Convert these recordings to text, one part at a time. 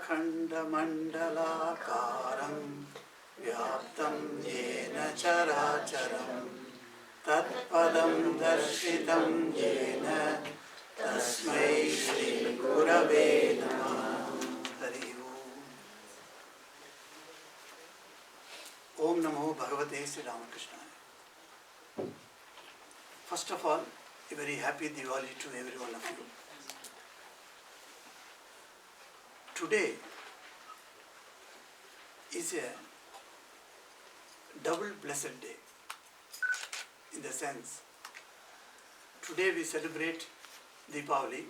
अखण्डमण्डलाकारं व्याप्तं येन चराचरं तत्पदं दर्शितं येन तस्मै श्रीगुरवे नमः. हरि ओम नमो भगवते Shri रामकृष्णाय. First of all, a very happy Diwali to every one of you. Today is a double blessed day, in the sense, today we celebrate Deepawali,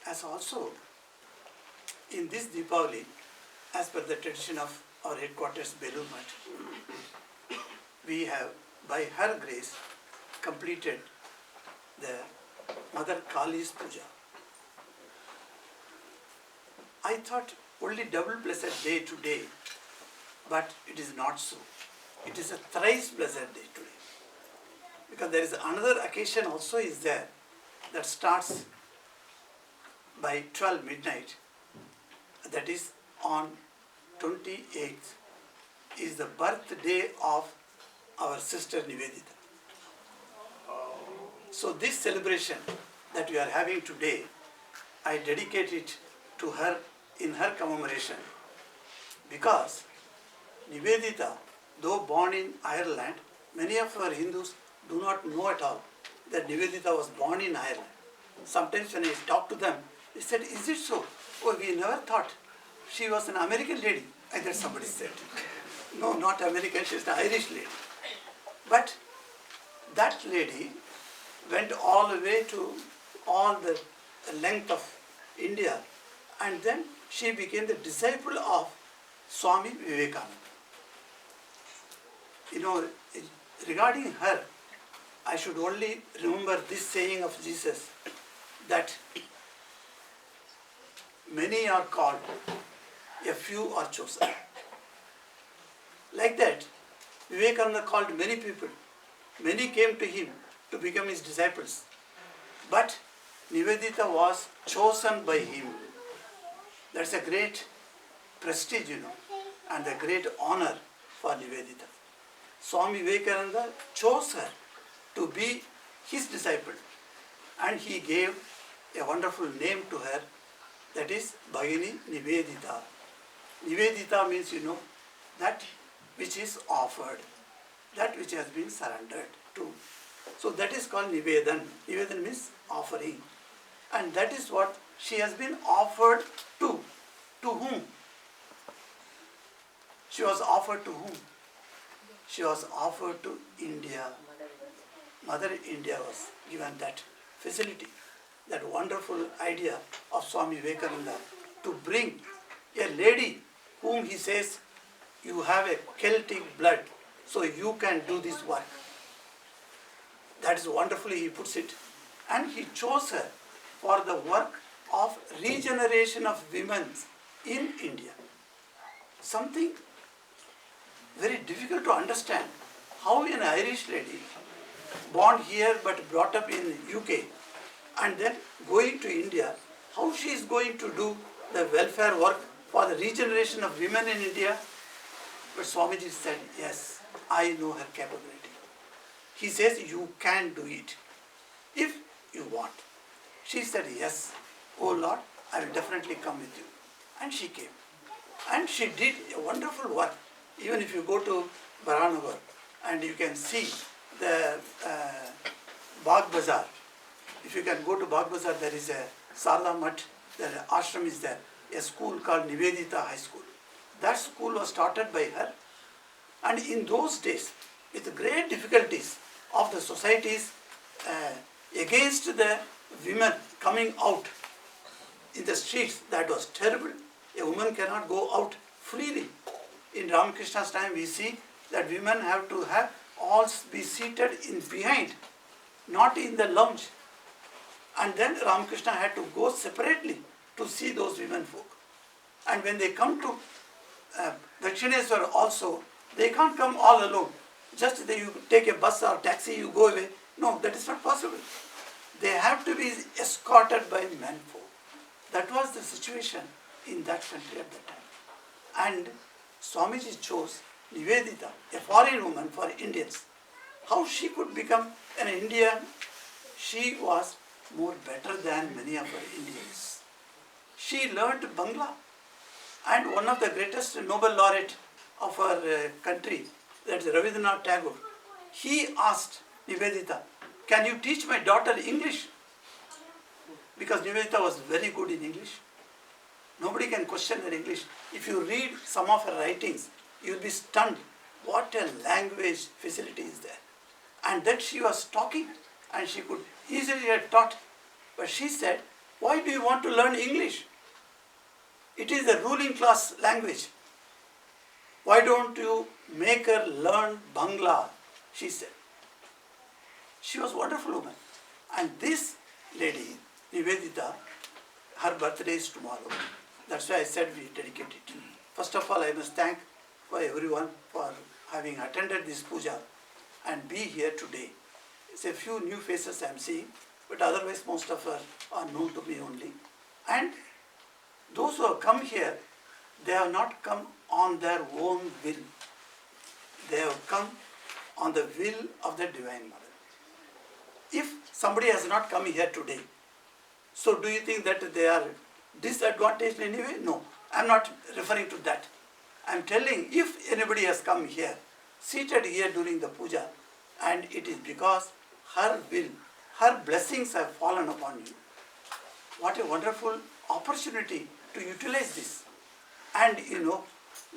as also in this Deepawali, as per the tradition of our headquarters Belur Math, we have by her grace completed the Mother Kali's Puja. I thought only double blessed day today, but it is not so. It is a thrice blessed day today. Because there is another occasion also is there that starts by 12 midnight. That is on 28th is the birthday of our sister Nivedita. So this celebration that we are having today, I dedicate it to her in her commemoration, because Nivedita, though born in Ireland, many of our Hindus do not know at all that Nivedita was born in Ireland. Sometimes when I talk to them, they said, "Is it so? Oh, we never thought she was an American lady." And then somebody said, "No, not American, she's an Irish lady." But that lady went all the way to all the length of India, and then she became the disciple of Swami Vivekananda. You know, regarding her, I should only remember this saying of Jesus, that many are called, a few are chosen. Like that, Vivekananda called many people. Many came to him to become his disciples. But Nivedita was chosen by him. That's a great prestige, you know, and a great honor for Nivedita. Swami Vivekananda chose her to be his disciple, and he gave a wonderful name to her, that is Bhagini Nivedita. Nivedita means, you know, that which is offered, that which has been surrendered to. So that is called Nivedan. Nivedan means offering. And that is what she has been offered to. To whom? She was offered to whom? She was offered to India. Mother India was given that facility, that wonderful idea of Swami Vivekananda to bring a lady whom he says, "You have a Celtic blood, so you can do this work." That is wonderfully he puts it. And he chose her for the work of regeneration of women in India. Something very difficult to understand. How an Irish lady, born here but brought up in UK, and then going to India, how she is going to do the welfare work for the regeneration of women in India? But Swamiji said, "Yes, I know her capability." He says, "You can do it if you want." She said, "Yes, oh Lord, I will definitely come with you." And she came. And she did a wonderful work. Even if you go to Baranagar and you can see the Bagh Bazaar. If you can go to Bagh Bazaar, there is a Sarla Math, the ashram is there, a school called Nivedita High School. That school was started by her. And in those days, with great difficulties of the societies against the women coming out in the streets, that was terrible. A woman cannot go out freely. In Ramakrishna's time, we see that women have to have all be seated in behind, not in the lounge. And then Ramakrishna had to go separately to see those women folk. And when they come to Dakshineswar also, they can't come all alone. Just that you take a bus or taxi, you go away. No, that is not possible. They have to be escorted by menfolk. That was the situation in that country at that time. And Swamiji chose Nivedita, a foreign woman for Indians. How she could become an Indian? She was more better than many of her Indians. She learned Bangla. And one of the greatest Nobel laureate of our country, that's Rabindranath Tagore, he asked Nivedita, can you teach my daughter English? Because Nivedita was very good in English. Nobody can question her English. If you read some of her writings, you will be stunned. What a language facility is there. And that she was talking and she could easily have taught. But she said, why do you want to learn English? It is the ruling class language. Why don't you make her learn Bangla? She said. She was a wonderful woman. And this lady, Nivedita, her birthday is tomorrow. That's why I said we dedicate it. First of all, I must thank for everyone for having attended this puja and be here today. It's a few new faces I'm seeing, but otherwise most of us are known to me only. And those who have come here, they have not come on their own will. They have come on the will of the Divine Mother. If somebody has not come here today, so do you think that they are disadvantaged in any way? No, I'm not referring to that. I'm telling if anybody has come here, seated here during the puja, and it is because her will, her blessings have fallen upon you. What a wonderful opportunity to utilize this. And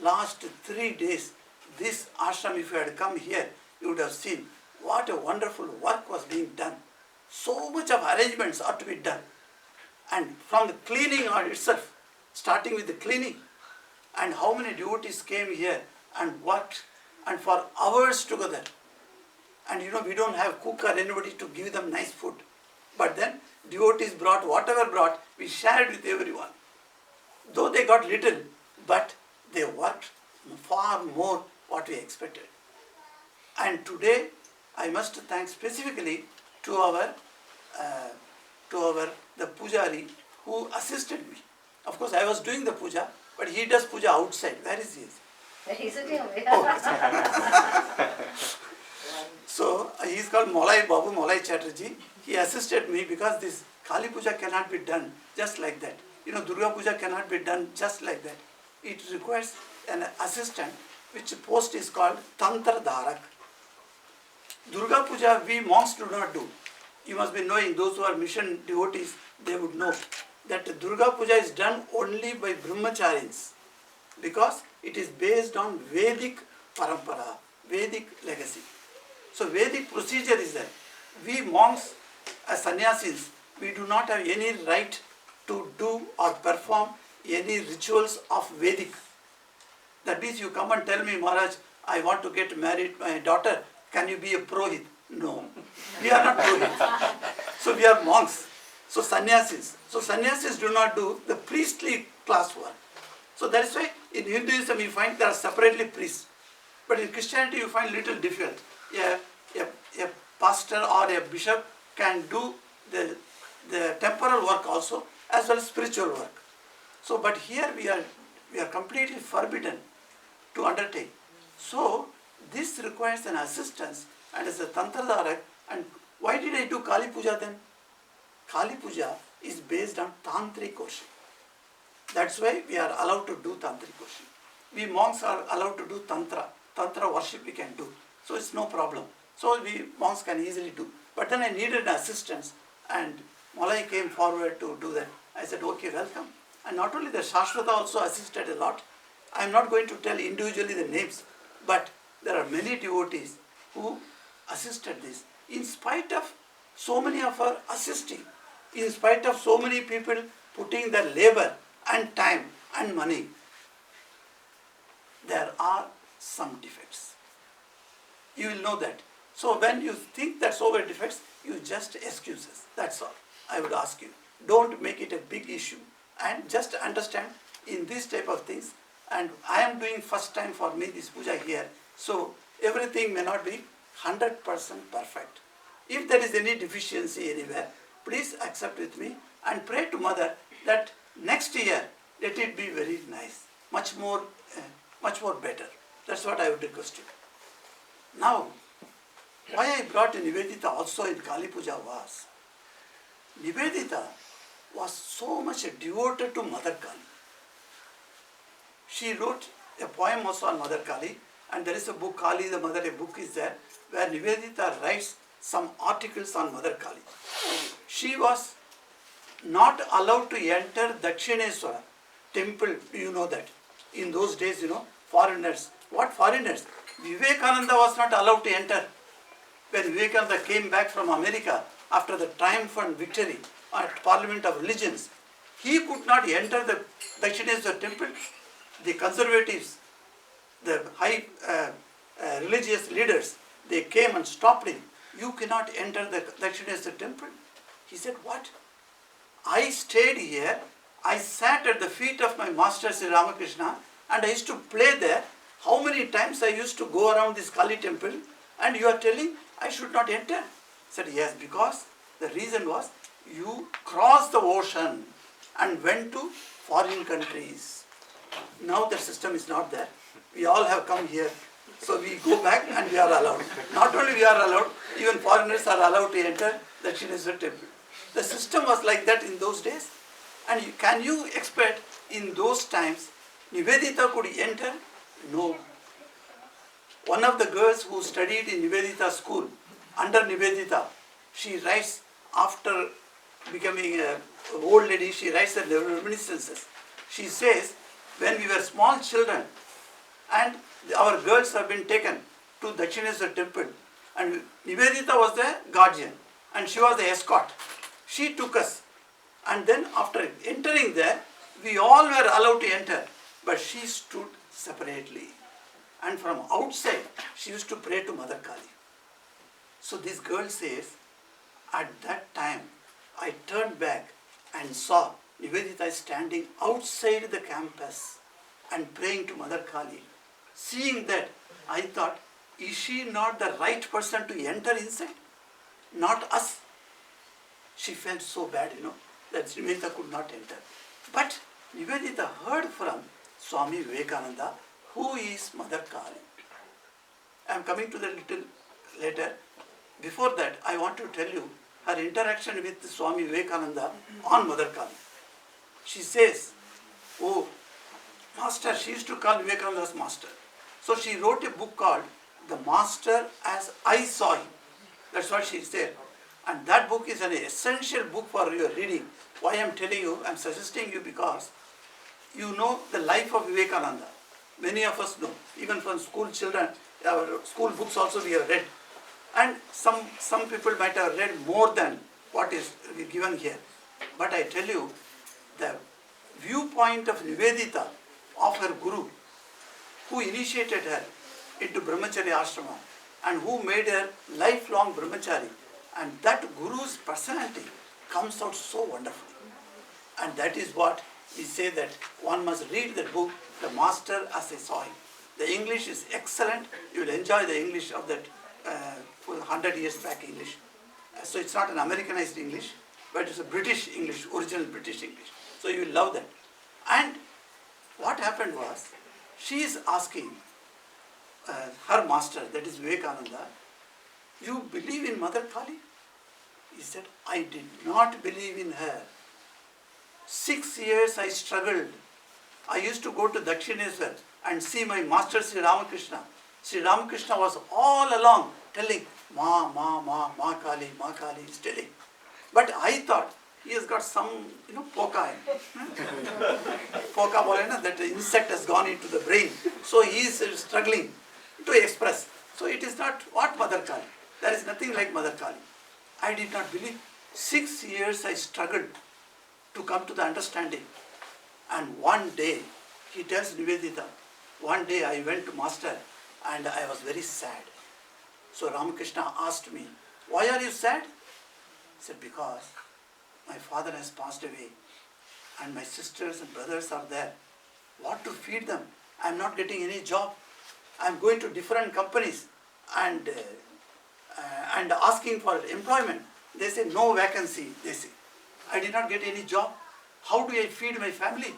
last 3 days, this ashram, if you had come here, you would have seen what a wonderful work was being done. So much of arrangements are to be done. And from the cleaning on itself, starting with the cleaning, and how many devotees came here and worked, and for hours together. And we don't have cook or anybody to give them nice food. But then devotees brought whatever brought, we shared with everyone. Though they got little, but they worked far more what we expected. And today, I must thank specifically to the pujari who assisted me. Of course, I was doing the puja, but he does puja outside. Where is he? He's sitting over here. Oh. So, he is called Babu Molai Chatterjee. He assisted me because this Kali Puja cannot be done just like that. Durga Puja cannot be done just like that. It requires an assistant, which post is called Tantra Dharak. Durga Puja we monks do not do. You must be knowing, those who are mission devotees, they would know that Durga Puja is done only by brahmacharis because it is based on Vedic parampara, Vedic legacy. So Vedic procedure is there. We monks as sannyasis, we do not have any right to do or perform any rituals of Vedic. That means you come and tell me, Maharaj, I want to get married my daughter. Can you be a Purohit? No. We are not Purohit. So we are monks. So sannyasis. So sannyasis do not do the priestly class work. So that is why in Hinduism you find there are separately priests. But in Christianity you find little difficult. A pastor or a bishop can do the temporal work also as well as spiritual work. So but here we are completely forbidden to undertake. So this requires an assistance and as a Tantra Dharak. And why did I do Kali Puja then? Kali Puja is based on Tantric worship. That's why we are allowed to do Tantric worship. We monks are allowed to do Tantra worship we can do. So it's no problem. So we monks can easily do. But then I needed assistance and Malai came forward to do that. I said, okay, welcome. And not only the Shashwata also assisted a lot. I am not going to tell individually the names, but there are many devotees who assisted this. In spite of so many of our assisting, in spite of so many people putting their labor and time and money, there are some defects. You will know that. So when you think that so many defects, you just excuse us. That's all. I would ask you. Don't make it a big issue and just understand in this type of things. And I am doing first time for me this puja here. So everything may not be 100% perfect. If there is any deficiency anywhere, please accept with me and pray to Mother that next year let it be very nice, much more better. That's what I would request you. Now, why I brought Nivedita also in Kali Puja was, Nivedita was so much devoted to Mother Kali. She wrote a poem also on Mother Kali, and there is a book, Kali the Mother, a book is there, where Nivedita writes some articles on Mother Kali. She was not allowed to enter Dakshineswara temple, you know that. In those days, foreigners. What foreigners? Vivekananda was not allowed to enter. When Vivekananda came back from America after the triumphant victory at Parliament of Religions, he could not enter the Dakshineswara temple. The conservatives, the high religious leaders, they came and stopped him. You cannot enter the Dakshineswara temple. He said, what? I stayed here, I sat at the feet of my master Sri Ramakrishna, and I used to play there. How many times I used to go around this Kali temple, and you are telling I should not enter? He said, yes, because the reason was you crossed the ocean and went to foreign countries. Now the system is not there. We all have come here. So we go back and we are allowed. Not only we are allowed, even foreigners are allowed to enter the Dakshineswara temple. The system was like that in those days. And can you expect in those times Nivedita could enter? No. One of the girls who studied in Nivedita school, under Nivedita, she writes after becoming an old lady, she writes the reminiscences. She says, when we were small children and our girls have been taken to Dakshineswara temple, and Nivedita was the guardian and she was the escort. She took us, and then after entering there, we all were allowed to enter, but she stood separately. And from outside, she used to pray to Mother Kali. So this girl says, at that time, I turned back and saw Nivedita standing outside the campus and praying to Mother Kali. Seeing that, I thought, is she not the right person to enter inside? Not us. She felt so bad, that Nivedita could not enter. But Nivedita heard from Swami Vivekananda, who is Mother Kali. I am coming to that little later. Before that, I want to tell you her interaction with Swami Vivekananda on Mother Kali. She says, oh, Master, she used to call Vivekananda's Master. So she wrote a book called The Master as I Saw Him. That's what she said. And that book is an essential book for your reading. Why I am telling you, I am suggesting you because you know the life of Vivekananda. Many of us know, even from school children, our school books also we have read. And some people might have read more than what is given here. But I tell you, the viewpoint of Nivedita, of her Guru, who initiated her into Brahmacharya Ashrama and who made her lifelong Brahmachari, and that Guru's personality comes out so wonderfully. And that is what we say that one must read the book, The Master as I Saw Him. The English is excellent. You will enjoy the English of that 100 years back English. So it's not an Americanized English, but it's a British English, original British English. So you will love that. And what happened was, she is asking her master, that is Vivekananda, you believe in Mother Kali? He said, I did not believe in her. 6 years I struggled. I used to go to Dakshineswar and see my master Sri Ramakrishna. Sri Ramakrishna was all along telling, Ma Kali, he is telling. But I thought, he has got some, poka. Poka bole na, that insect has gone into the brain. So he is struggling to express. So it is not what Mother Kali. There is nothing like Mother Kali. I did not believe. 6 years I struggled to come to the understanding. And one day, he tells Nivedita, one day I went to Master and I was very sad. So Ramakrishna asked me, why are you sad? He said, because my father has passed away and my sisters and brothers are there. What to feed them? I am not getting any job. I am going to different companies and asking for employment. They say, no vacancy, they say. I did not get any job. How do I feed my family?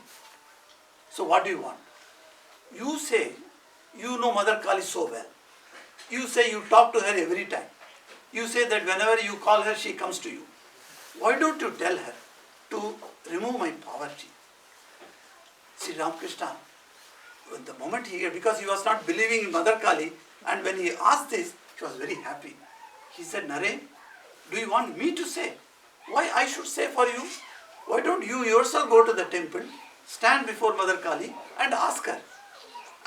So what do you want? You say, you know Mother Kali so well. You say you talk to her every time. You say that whenever you call her, she comes to you. Why don't you tell her to remove my poverty? Sri Ramakrishna, the moment he heard, because he was not believing in Mother Kali, and when he asked this, he was very happy. He said, Naren, do you want me to say? Why I should say for you? Why don't you yourself go to the temple, stand before Mother Kali and ask her?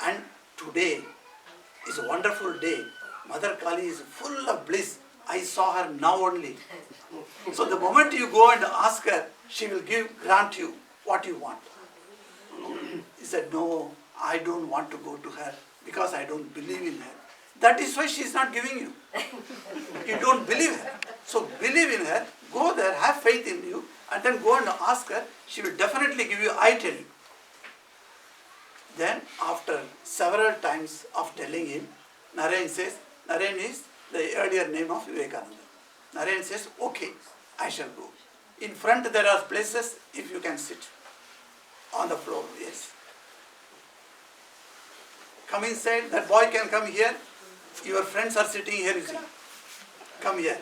And today is a wonderful day. Mother Kali is full of bliss. I saw her now only. So the moment you go and ask her, she will grant you what you want. He said, no, I don't want to go to her because I don't believe in her. That is why she is not giving you. You don't believe her. So believe in her, go there, have faith in you, and then go and ask her. She will definitely give you, I tell you. Then after several times of telling him, Naren says, Naren is the earlier name of Vivekananda. Naren says, okay, I shall go. In front there are places if you can sit. On the floor, yes. Come inside, that boy can come here. Your friends are sitting here, you see. Come here.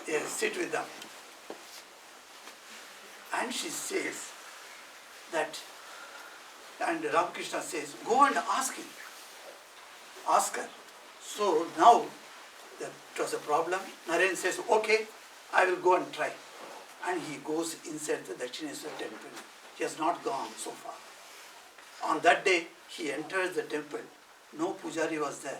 Yes, sit with them. And she says that, and Ramakrishna says, go and ask him. Ask her. So now, it was a problem. Naren says, okay, I will go and try. And he goes inside the Dakshineswar temple. He has not gone so far. On that day, he enters the temple. No pujari was there.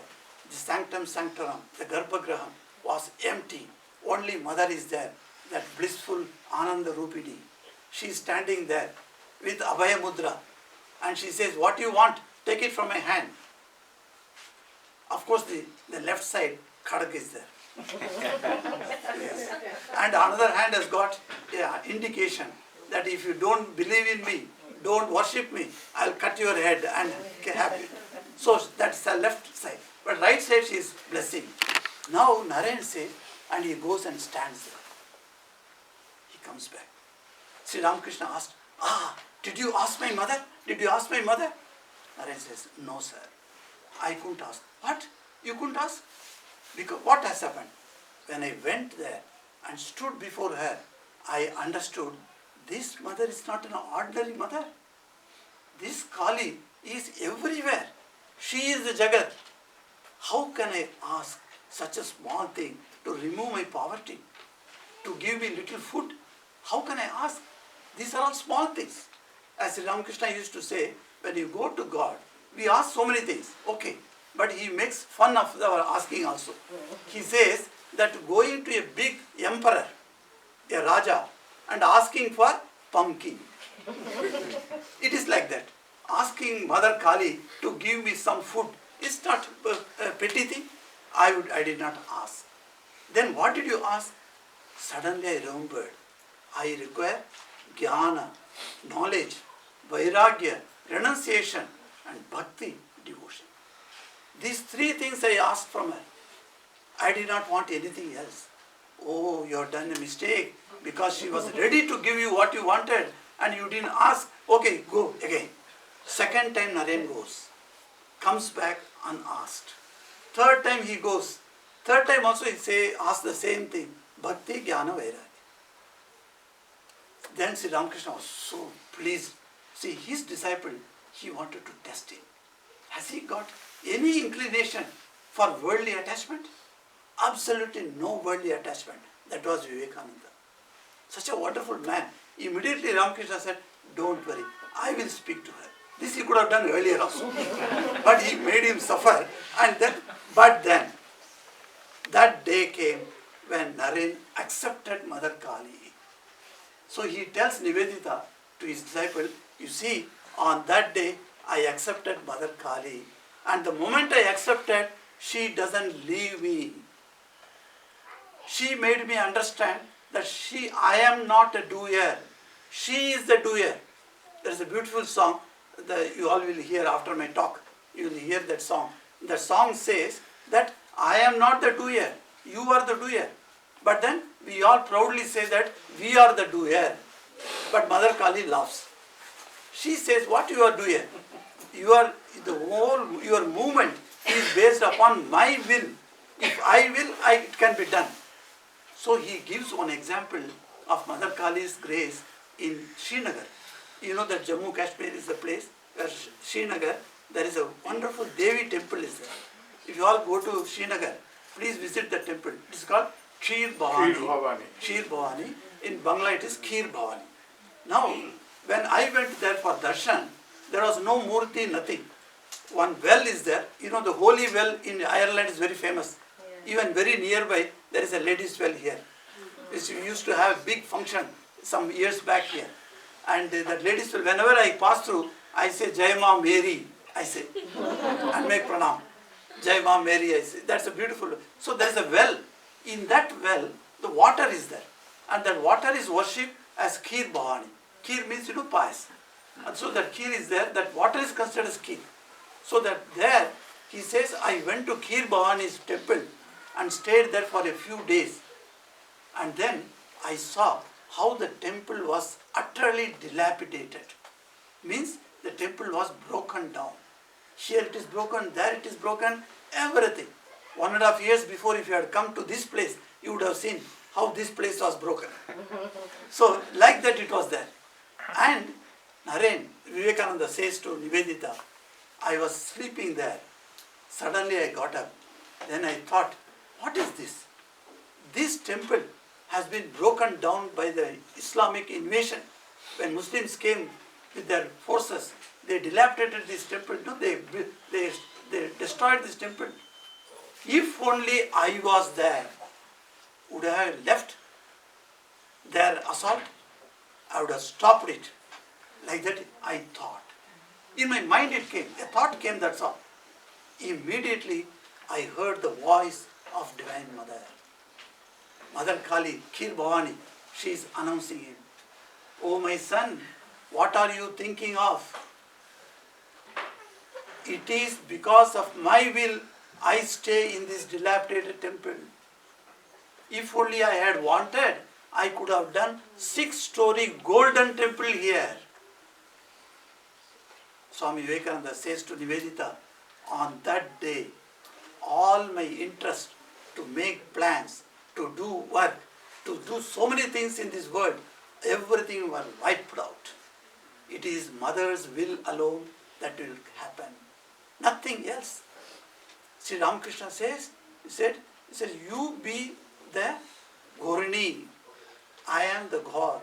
The sanctum sanctorum, the Garbhagraham, was empty. Only mother is there, that blissful Ananda Rupini. She is standing there with Abhaya Mudra. And she says, what you want, take it from my hand. Of course, the left side, Khadak is there. Yes. And another hand has got indication that if you don't believe in me, don't worship me, I'll cut your head and have you. So that's the left side. But right side she is blessing. Now Naren says, and he goes and stands there. He comes back. Sri Ramakrishna asked, did you ask my mother? Did you ask my mother? Naren says, no sir, I couldn't ask. What? You couldn't ask? Because what has happened? When I went there and stood before her, I understood this mother is not an ordinary mother. This Kali is everywhere. She is the Jagat. How can I ask such a small thing to remove my poverty? To give me little food? How can I ask? These are all small things. As Sri Ramakrishna used to say, when you go to God, we ask so many things. Okay. But he makes fun of our asking also. He says that going to a big emperor, a Raja, and asking for pumpkin. It is like that. Asking Mother Kali to give me some food is not a petty thing. I did not ask. Then what did you ask? Suddenly I remembered. I require jnana, knowledge, vairagya, renunciation, and bhakti, devotion. These three things I asked from her. I did not want anything else. Oh, you have done a mistake because she was ready to give you what you wanted and you didn't ask. Okay, go again. Second time Naren goes. Comes back unasked. Third time he goes. Third time also he asks the same thing. Bhakti, Jnana, Vairagya. Then Sri Ramakrishna was so pleased. See, his disciple, he wanted to test him. Has he got any inclination for worldly attachment? Absolutely no worldly attachment. That was Vivekananda. Such a wonderful man. Immediately Ramakrishna said, don't worry, I will speak to her. This he could have done earlier also. But he made him suffer. But then, that day came when Naren accepted Mother Kali. So he tells Nivedita to his disciple, you see, on that day, I accepted Mother Kali. And the moment I accepted, she doesn't leave me. She made me understand that I am not a doer. She is the doer. There is a beautiful song that you all will hear after my talk. You will hear that song. The song says that I am not the doer. You are the doer. But then we all proudly say that we are the doer. But Mother Kali laughs. She says, what you are doing? Your movement is based upon my will. If I will, it can be done. So he gives one example of Mother Kali's grace in Srinagar. You know that Jammu Kashmir is the place where Srinagar, there is a wonderful Devi temple is there. If you all go to Srinagar, please visit the temple. It is called Kheer Bhavani. Kheer Bhavani. In Bangla it is Kheer Bhavani. Now, when I went there for darshan, there was no murti, nothing. One well is there. You know the holy well in Ireland is very famous. Even very nearby, there is a ladies' well here. Which we used to have a big function some years back here. And that ladies' well, whenever I pass through, I say, Jai Ma Mary, I say, and make pranam. Jai Ma Mary, I say. That's a beautiful. So there is a well. In that well, the water is there. And that water is worshipped as Kheer Bhavani. Kheer means, pious. And so that Kheer is there, that water is considered as Kheer. So that there, he says, I went to Kheer Bhavani's temple and stayed there for a few days. And then I saw how the temple was utterly dilapidated. Means the temple was broken down. Here it is broken, there it is broken, everything. 1.5 years before, if you had come to this place, you would have seen how this place was broken. So like that it was there. And Naren, Vivekananda says to Nivedita, I was sleeping there. Suddenly I got up. Then I thought, what is this? This temple has been broken down by the Islamic invasion. When Muslims came with their forces, they dilapidated this temple. No, they destroyed this temple. If only I was there, would I have left their assault? I would have stopped it. Like that I thought. In my mind it came, a thought came, that's all. Immediately I heard the voice of Divine Mother. Mother Kali, Kheer Bhavani, she is announcing him. Oh my son, what are you thinking of? It is because of my will I stay in this dilapidated temple. If only I had wanted, I could have done 6-story golden temple here. Swami Vivekananda says to Nivedita, on that day, all my interest to make plans, to do work, to do so many things in this world, everything was wiped out. It is Mother's will alone that will happen. Nothing else. Sri Ramakrishna says, he said, you be the Gorini, I am the Ghor.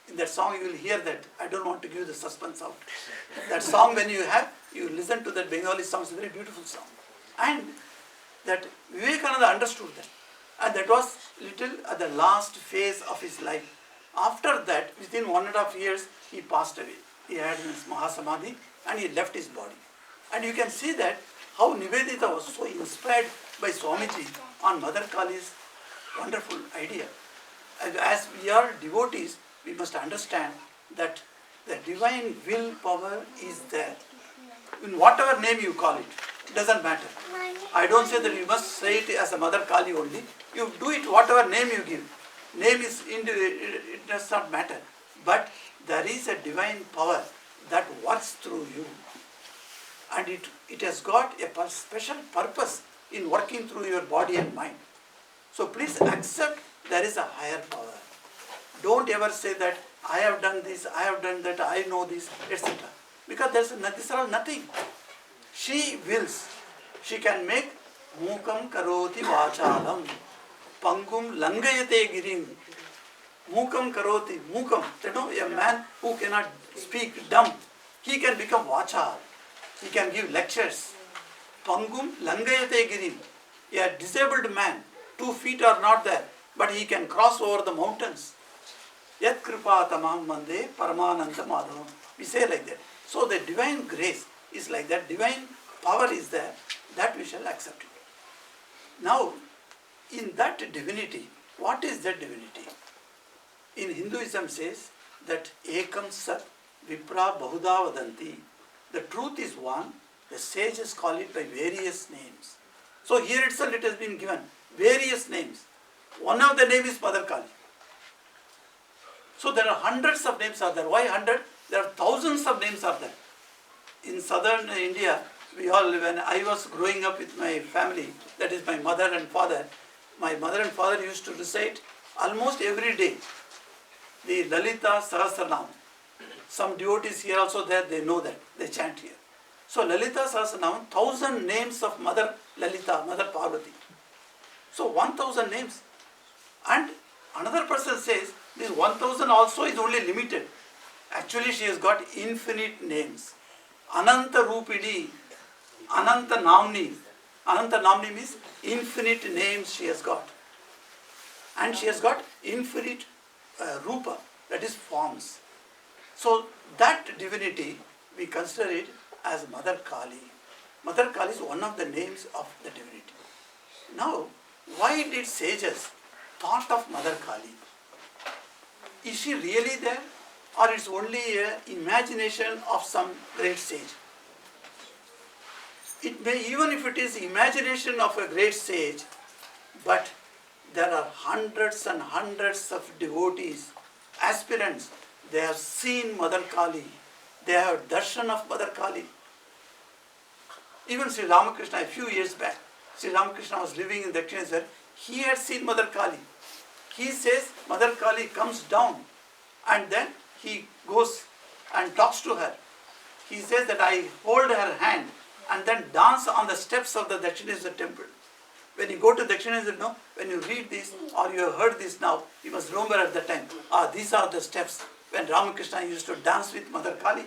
In that song you will hear that. I don't want to give the suspense out. That song when you listen to that Bengali song, it's a very beautiful song. And that Vivekananda understood that. And that was little at the last phase of his life. After that, within 1.5 years, he passed away. He had his Mahasamadhi and he left his body. And you can see that how Nivedita was so inspired by Swamiji on Mother Kali's wonderful idea. And as we are devotees, we must understand that the divine will power is there. In whatever name you call it, it doesn't matter. I don't say that you must say it as a Mother Kali only. You do it whatever name you give. Name is it does not matter. But there is a divine power that works through you. And it has got a special purpose in working through your body and mind. So please accept there is a higher power. Don't ever say that I have done this, I have done that, I know this, etc. Because these are all nothing. She wills. She can make mukam karoti vachalam, pangum langayate girim. Mukam karoti, mukam. You know, a man who cannot speak, dumb, he can become vachal. He can give lectures. Pangum langayate girim. A disabled man, 2 feet are not there, but he can cross over the mountains. Yat kripa tamam mande paramananda madhavam. We say like that. So the divine grace is like that. Divine power is there. That we shall accept it. Now, in that divinity, what is that divinity? In Hinduism says that ekam sat vipra bahuda vadanti. The truth is one. The sages call it by various names. So here itself it has been given various names. One of the name is Mother Kali. So there are hundreds of names are there. Why 100? There are thousands of names are there. In southern India, when I was growing up with my family, that is my mother and father, my mother and father used to recite almost every day the Lalita Sahasranam. Some devotees here also there, they know that, they chant here. So Lalita Sahasranam, 1,000 names of Mother Lalita, Mother Parvati. So 1,000 names. And another person says, this 1,000 also is only limited. Actually she has got infinite names. Ananta Rupidi, Ananta Namni. Ananta Namni means infinite names she has got. And she has got infinite Rupa, that is forms. So that divinity, we consider it as Mother Kali. Mother Kali is one of the names of the divinity. Now, why did sages thought of Mother Kali? Is she really there? Or it's only an imagination of some great sage? It may, even if it is imagination of a great sage, but there are hundreds and hundreds of devotees, aspirants. They have seen Mother Kali. They have darshan of Mother Kali. Even Sri Ramakrishna, a few years back, Sri Ramakrishna was living in Dakshineshwar. He had seen Mother Kali. He says Mother Kali comes down and then he goes and talks to her. He says that I hold her hand and then dance on the steps of the Dakshineshwar temple. When you go to Dakshineshwar, no, when you read this or you have heard this now, you must remember at the time, these are the steps when Ramakrishna used to dance with Mother Kali.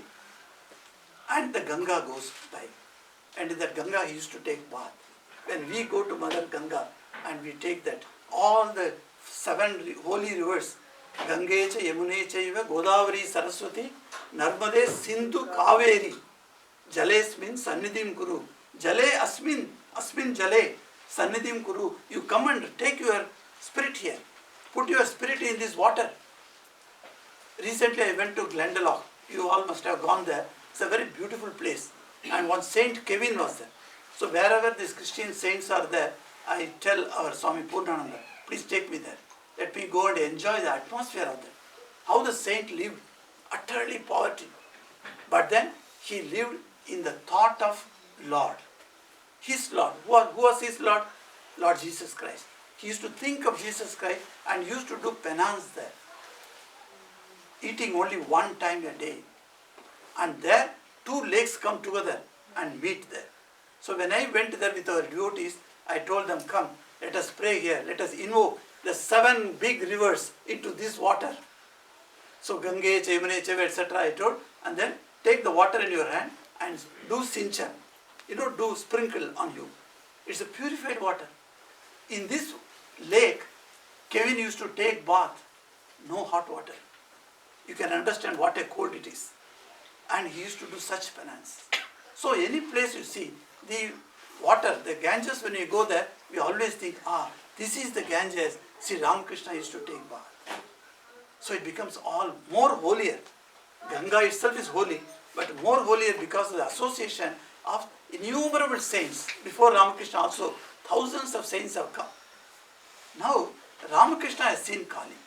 And the Ganga goes by. And in that Ganga he used to take bath. When we go to Mother Ganga and we take that, all the 7 holy rivers, Gangecha, Yamunecha, Godavari, Saraswati, Narmade, Sindhu, Kaveri, Jalesmin, Sannidhim Kuru, Jale Asmin, Asmin Jale, Sannidhim Kuru. You come and take your spirit here. Put your spirit in this water. Recently I went to Glendalough. You all must have gone there. It's a very beautiful place. And one Saint Kevin was there. So wherever these Christian saints are there, I tell our Swami Purnananda, please take me there. Let me go and enjoy the atmosphere of that. How the saint lived, utterly poverty. But then he lived in the thought of Lord. His Lord. Who was his Lord? Lord Jesus Christ. He used to think of Jesus Christ and used to do penance there. Eating only one time a day. And there, 2 lakes come together and meet there. So when I went there with our devotees, I told them, come, let us pray here, let us invoke the 7 big rivers into this water. So Gange, Yamune, etc. I told, and then take the water in your hand and do sinchan. Do sprinkle on you. It's a purified water. In this lake, Kevin used to take bath, no hot water. You can understand what a cold it is. And he used to do such penance. So any place you see, the water, the Ganges, when you go there, we always think, this is the Ganges Sri Ramakrishna used to take bath. So it becomes all more holier. Ganga itself is holy, but more holier because of the association of innumerable saints. Before Ramakrishna also, thousands of saints have come. Now, Ramakrishna has seen Kali.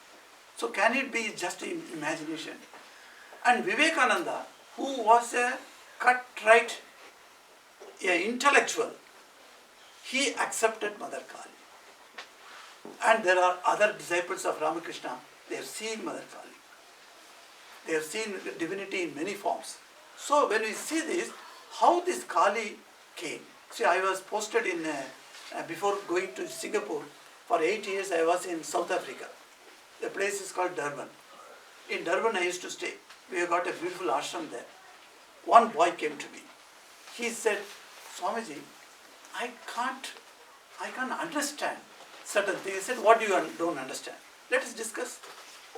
So can it be just in imagination? And Vivekananda, who was a cut-right, intellectual, he accepted Mother Kali. And there are other disciples of Ramakrishna, they have seen Mother Kali. They have seen divinity in many forms. So when we see this, how this Kali came. See, I was posted in, before going to Singapore, for 8 years I was in South Africa. The place is called Durban. In Durban I used to stay. We have got a beautiful ashram there. One boy came to me. He said, Swamiji, I can't understand certain things. He said, what do you don't understand? Let us discuss.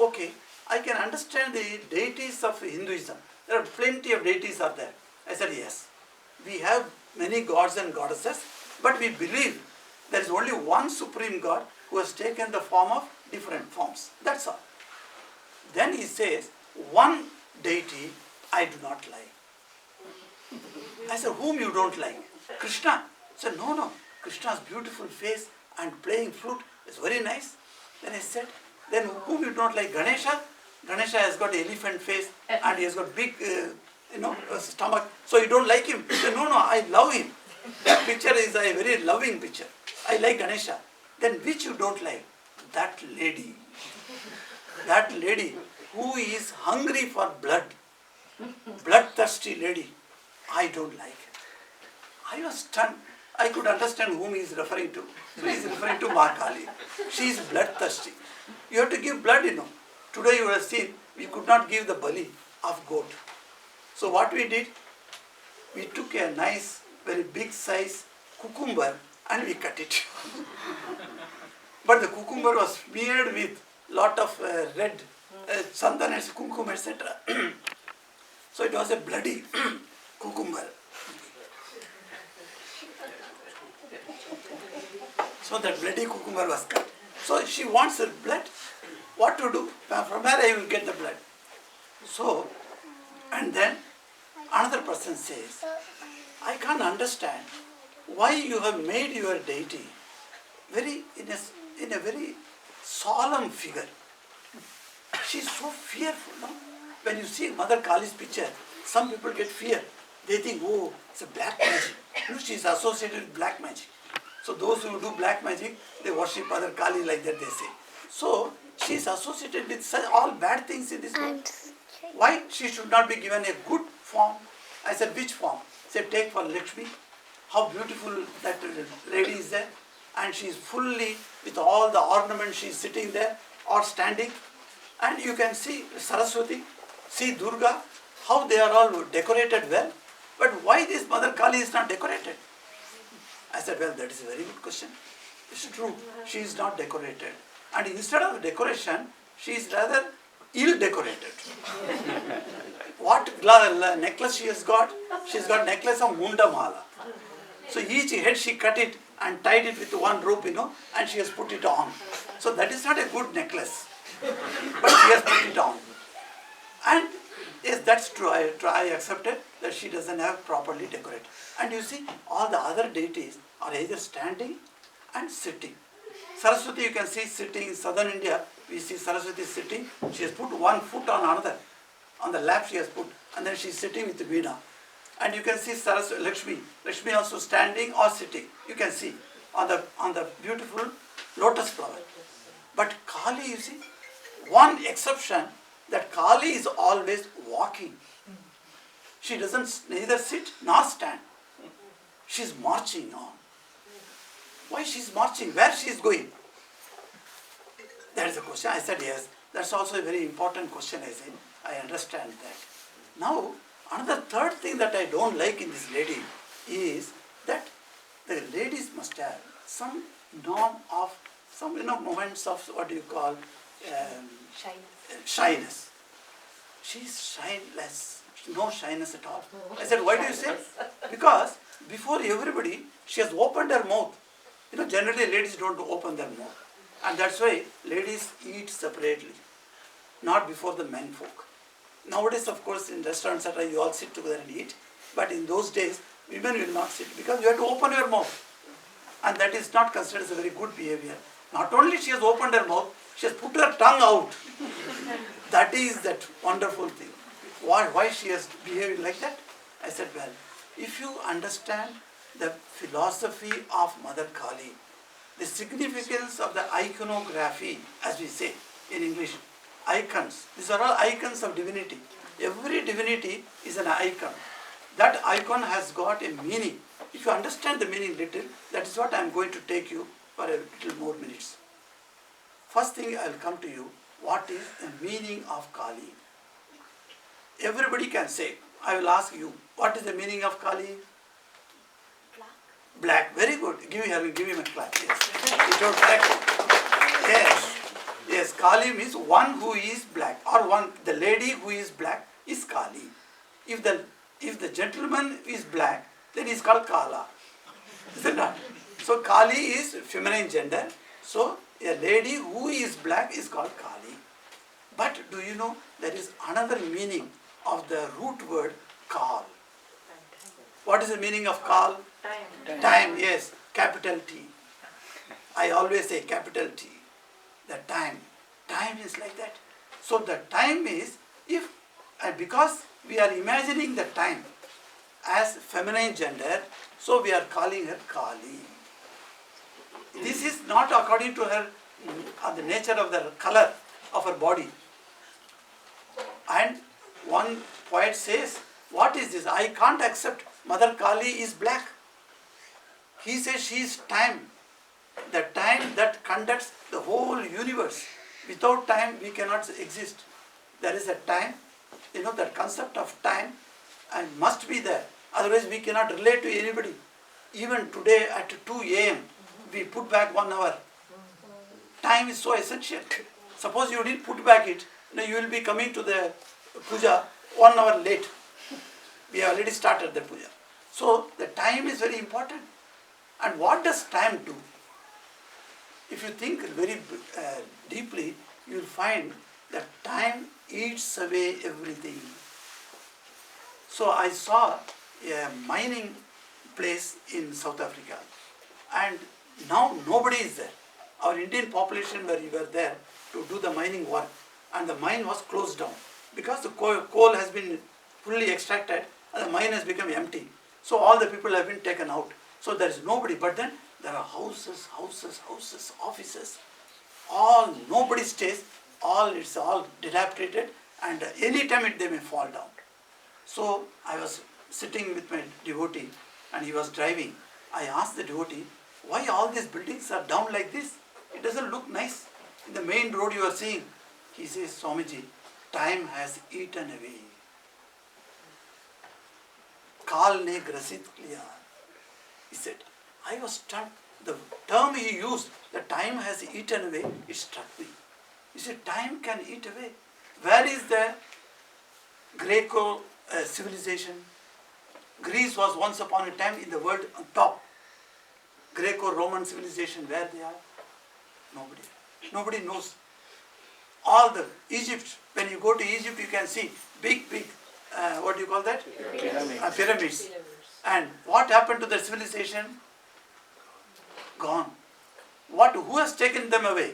Okay, I can understand the deities of Hinduism. There are plenty of deities are there. I said, yes. We have many gods and goddesses, but we believe there is only one supreme God who has taken the form of different forms. That's all. Then he says, one deity I do not like. I said, whom you don't like? Krishna. I said, no. Krishna's beautiful face and playing flute is very nice. Then I said, then whom you don't like? Ganesha? Ganesha has got elephant face and he has got big, stomach. So you don't like him? He said, no, I love him. That picture is a very loving picture. I like Ganesha. Then which you don't like? That lady who is hungry for blood, bloodthirsty lady. I don't like it. I was stunned. I could understand whom he is referring to. So he is referring to Ma Kali. She is bloodthirsty. You have to give blood, Today you have seen, we could not give the bali of goat. So what we did, we took a nice, very big size cucumber and we cut it. But the cucumber was smeared with lot of red sandan and kumkum, etc. So it was a bloody cucumber. So that bloody cucumber was cut. So she wants the blood. What to do? From where I will get the blood? So, and then another person says, I can't understand why you have made your deity in a very solemn figure. She is so fearful, no? When you see Mother Kali's picture, some people get fear. They think, oh, it's a black magic. She is associated with black magic. So those who do black magic, they worship Mother Kali like that, they say. So she is associated with such all bad things in this world. Why she should not be given a good form? I said, which form? Said, take for Lakshmi. How beautiful that lady is there. And she is fully, with all the ornaments, she is sitting there or standing. And you can see Saraswati, see Durga, how they are all decorated well. But why this Mother Kali is not decorated? I said, well, that is a very good question. It's true, she is not decorated. And instead of decoration, she is rather ill-decorated. What necklace she has got? She has got necklace of Munda Mala. So each head she cut it and tied it with one rope, and she has put it on. So that is not a good necklace. But she has put it on. And yes, that's true. I accepted that she doesn't have properly decorated. And you see, all the other deities are either standing and sitting. Saraswati you can see sitting in southern India. We see Saraswati sitting. She has put one foot on another. On the lap she has put. And then she is sitting with the veena. And you can see Saraswati, Lakshmi also standing or sitting. You can see on the beautiful lotus flower. But Kali, you see, one exception, that Kali is always walking. She doesn't neither sit nor stand. She is marching on. Why she is marching? Where she is going? That is the question. I said yes. That's also a very important question. I said, I understand that. Now, another third thing that I don't like in this lady is that the ladies must have some norm of, some moments of what do you call shyness. She is shyness, no shyness at all. I said, why do you say? Because before everybody, she has opened her mouth. Generally ladies don't open their mouth. And that's why ladies eat separately, not before the men folk. Nowadays, of course, in restaurants, etc., you all sit together and eat. But in those days, women will not sit because you have to open your mouth. And that is not considered as a very good behavior. Not only she has opened her mouth, she has put her tongue out. That is that wonderful thing. Why she has behaved like that? I said, well, if you understand the philosophy of Mother Kali, the significance of the iconography, as we say in English, icons. These are all icons of divinity. Every divinity is an icon. That icon has got a meaning. If you understand the meaning little, that is what I am going to take you for a little more minutes. First thing I will come to you, what is the meaning of Kali? Everybody can say. I will ask you, what is the meaning of Kali? Black. Very good. Give him a clap. Yes. It was black. Yes. Yes. Kali means one who is black, or the lady who is black is Kali. If the gentleman is black, then he is called Kala. Is it not? So Kali is feminine gender. So a lady who is black is called Kali. But do you know there is another meaning of the root word Kal? What is the meaning of Kal? Time, yes, capital T. I always say capital T. The time. Time is like that. So the time is, because we are imagining the time as feminine gender, so we are calling her Kali. This is not according to her, the nature of the color of her body. And one poet says, what is this? I can't accept Mother Kali is black. He says she is time. The time that conducts the whole universe. Without time we cannot exist. There is a time, that concept of time and must be there. Otherwise we cannot relate to anybody. Even today at 2 a.m. we put back 1 hour. Time is so essential. Suppose you didn't put back it, you will be coming to the puja 1 hour late. We have already started the puja. So the time is very important. And what does time do? If you think very deeply, you will find that time eats away everything. So I saw a mining place in South Africa, and now nobody is there. Our Indian population were there to do the mining work, and the mine was closed down because the coal has been fully extracted and the mine has become empty. So all the people have been taken out. So there is nobody, but then there are houses, offices, nobody stays, it's all dilapidated, and any time they may fall down. So I was sitting with my devotee and he was driving. I asked the devotee, why all these buildings are down like this? It doesn't look nice. In the main road you are seeing. He says, Swamiji, time has eaten away. Kal ne grasit liya. He said, I was stunned. The term he used, the time has eaten away, it struck me. He said, time can eat away. Where is the Greco civilization? Greece was once upon a time in the world on top. Greco-Roman civilization, where they are? Nobody. Nobody knows. All the Egypt, when you go to Egypt, you can see big, what do you call that? Pyramids. And what happened to the civilization? Gone. Who has taken them away?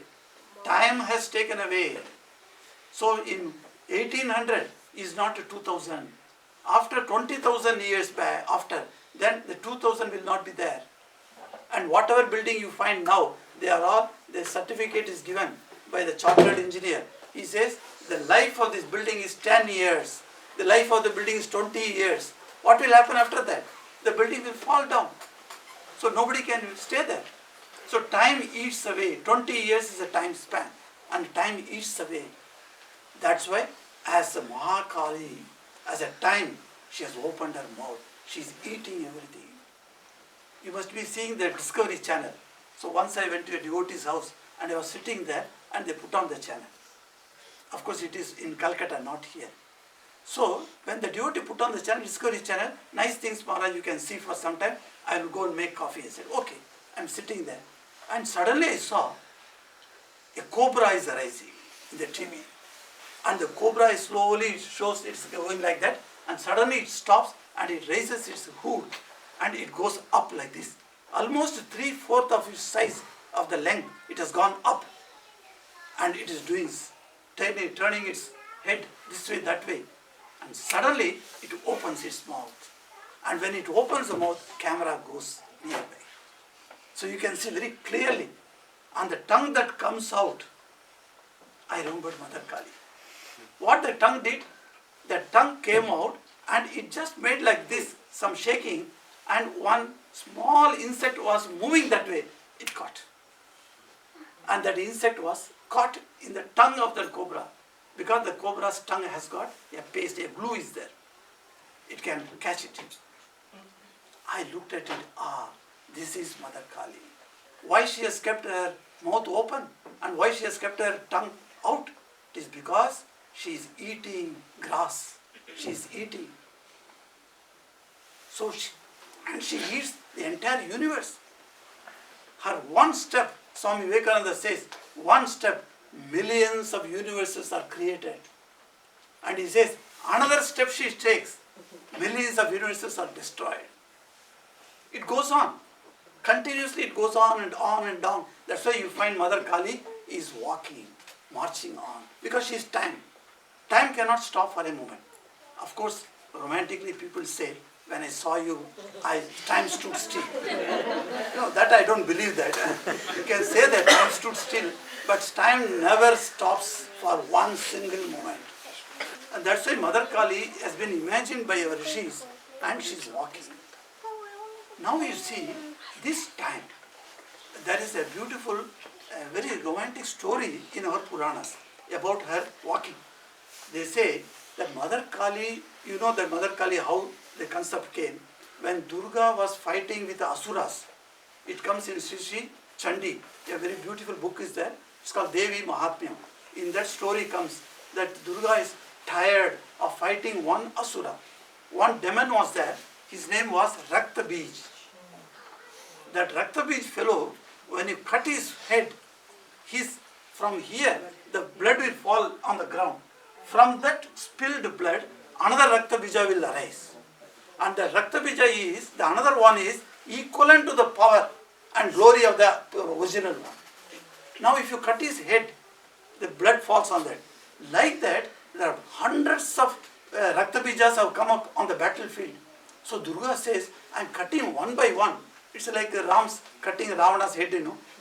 Time has taken away. So in 1800 is not 2000. After 20,000 years back, then the 2000 will not be there. And whatever building you find now, the certificate is given by the chartered engineer. He says, the life of this building is 10 years. The life of the building is 20 years. What will happen after that? The building will fall down. So nobody can stay there. So time eats away. 20 years is a time span. And time eats away. That's why as a Mahakali, as a time, she has opened her mouth. She is eating everything. You must be seeing the Discovery Channel. So once I went to a devotee's house and I was sitting there and they put on the channel. Of course it is in Calcutta, not here. So when the devotee put on the channel, Discovery Channel, nice things Maharaj you can see for some time, I will go and make coffee. I said, okay, I'm sitting there. And suddenly I saw a cobra is arising in the TV. And the cobra is slowly shows it's going like that, and suddenly it stops and it raises its hood and it goes up like this. Almost 3/4 of its size of the length, it has gone up. And it is doing, turning its head this way, that way. And suddenly it opens its mouth. And when it opens the mouth, camera goes nearby. So you can see very clearly. And the tongue that comes out, I remembered Mother Kali. What the tongue did, the tongue came out and it just made like this, some shaking, and one small insect was moving that way, it caught. And that insect was caught in the tongue of the cobra, because the cobra's tongue has got a paste, a glue is there. It can catch it. I looked at it, this is Mother Kali. Why she has kept her mouth open and why she has kept her tongue out? It is because she is eating grass. She is eating. So she eats the entire universe. Her one step, Swami Vivekananda says, one step, millions of universes are created. And he says, another step she takes, millions of universes are destroyed. It goes on. Continuously it goes on and on and on. That's why you find Mother Kali is walking, marching on. Because she is time. Time cannot stop for a moment. Of course, romantically people say, when I saw you, time stood still. No, that I don't believe that. You can say that time stood still, but time never stops for one single moment. And that's why Mother Kali has been imagined by our rishis, and she's walking. Now you see, this time, there is a beautiful, very romantic story in our Puranas about her walking. They say that Mother Kali, you know that Mother Kali, how the concept came. When Durga was fighting with the Asuras, it comes in Sri Chandi, a very beautiful book is there. It's called Devi Mahatmyam. In that story comes that Durga is tired of fighting one Asura. One demon was there, his name was Rakta Bij. That Rakta Bij fellow, when you cut his head, from here, the blood will fall on the ground. From that spilled blood, another Rakta Bija will arise. And the Rakta Bija is, the another one is equivalent to the power and glory of the original one. Now if you cut his head, the blood falls on that. Like that, there are hundreds of Rakta Bijas have come up on the battlefield. So Durga says, I am cutting one by one. It's like Ram's cutting Ravana's head,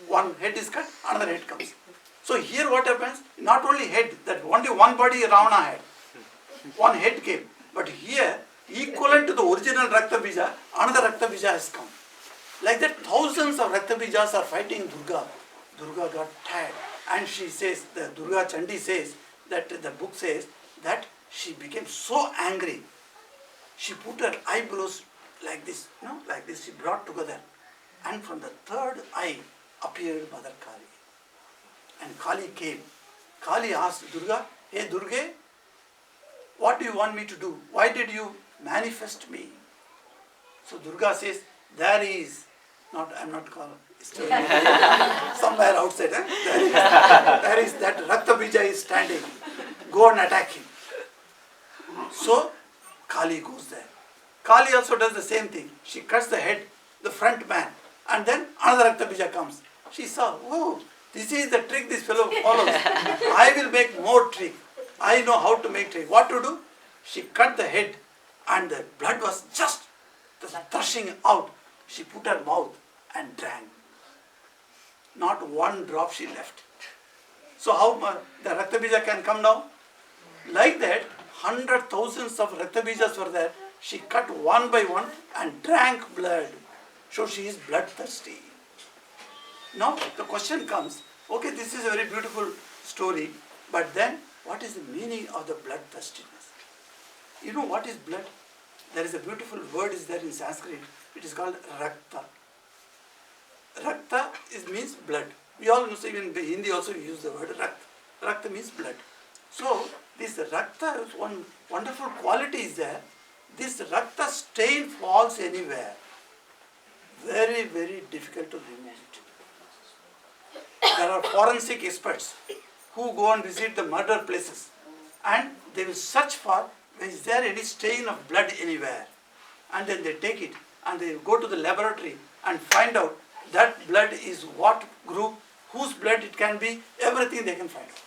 One head is cut, another head comes. So here what happens, not only head, that only one body Ravana had. One head came. But here, equivalent to the original Rakta Bija, another Rakta Bija has come. Like that, thousands of Rakta Bijas are fighting Durga. Durga got tired. And she says, the Durga Chandi says, that the book says, that she became so angry. She put her eyebrows like this, like this, she brought together. And from the third eye appeared Mother Kali. And Kali came. Kali asked Durga, hey Durga, what do you want me to do? Why did you manifest me? So Durga says, there is, I'm not calling, somewhere outside, there is that Rakta Bija is standing. Go and attack him. So Kali goes there. Kali also does the same thing. She cuts the head, the front man, and then another Rakta Bija comes. She saw, oh, this is the trick this fellow follows. I will make more trick. I know how to make trick. What to do? She cut the head and the blood was just thrashing out. She put her mouth and drank. Not one drop she left. So how the Rakta Bija can come down? Like that, hundred thousands of Rakta Bijas were there. She cut one by one and drank blood. So she is bloodthirsty. Now the question comes, okay, this is a very beautiful story, but then what is the meaning of the bloodthirstiness? You know what is blood? There is a beautiful word is there in Sanskrit. It is called Rakta. Rakta means blood. We all know, even in Hindi also we use the word Rakta. Rakta means blood. So this Rakta, one wonderful quality is there. This Rakta stain falls anywhere. Very, very difficult to remove it. There are forensic experts who go and visit the murder places and they will search for, is there any stain of blood anywhere? And then they take it and they go to the laboratory and find out that blood is what group, whose blood it can be, everything they can find out.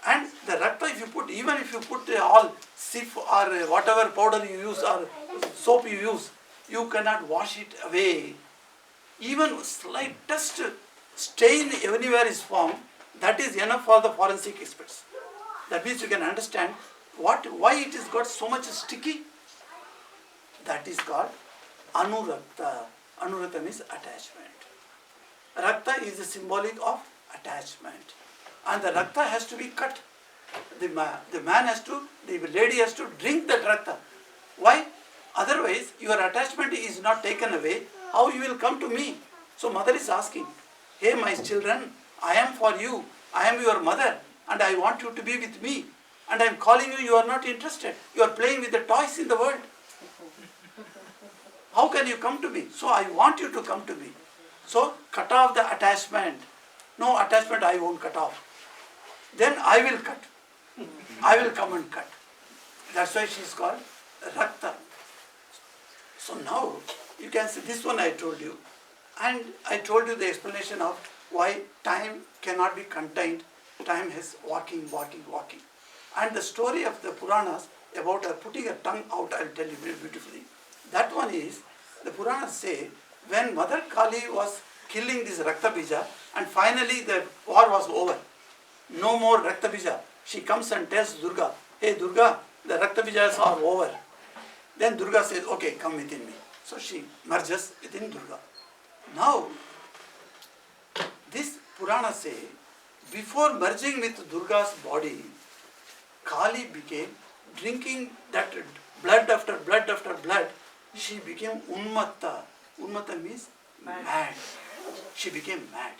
And the Rakta, even if you put all sif or whatever powder you use or soap you use, you cannot wash it away. Even slightest stain anywhere is found, that is enough for the forensic experts. That means you can understand why it has got so much sticky. That is called Anurakta. Anurakta means attachment. Rakta is the symbolic of attachment. And the Rakta has to be cut. The lady has to drink that Rakta. Why? Otherwise, your attachment is not taken away. How you will come to me? So mother is asking, hey my children, I am for you. I am your mother and I want you to be with me. And I am calling you, you are not interested. You are playing with the toys in the world. How can you come to me? So I want you to come to me. So cut off the attachment. No attachment I won't cut off. Then I will cut. I will come and cut. That's why she is called Rakta. So now you can see this one I told you. And I told you the explanation of why time cannot be contained time is walking. And the story of the Puranas about her putting her tongue out, I'll tell you very beautifully. That one is, the Puranas say, when Mother Kali was killing this Raktabija, and finally the war was over, no more Raktabija, she comes and tells Durga, hey Durga, the Raktabijas are over. Then Durga says, okay, come within me. So she merges within Durga. Now, this Purana say, before merging with Durga's body, Kali became drinking that blood after blood after blood. She became Unmatta. Unmatta means mad. She became mad.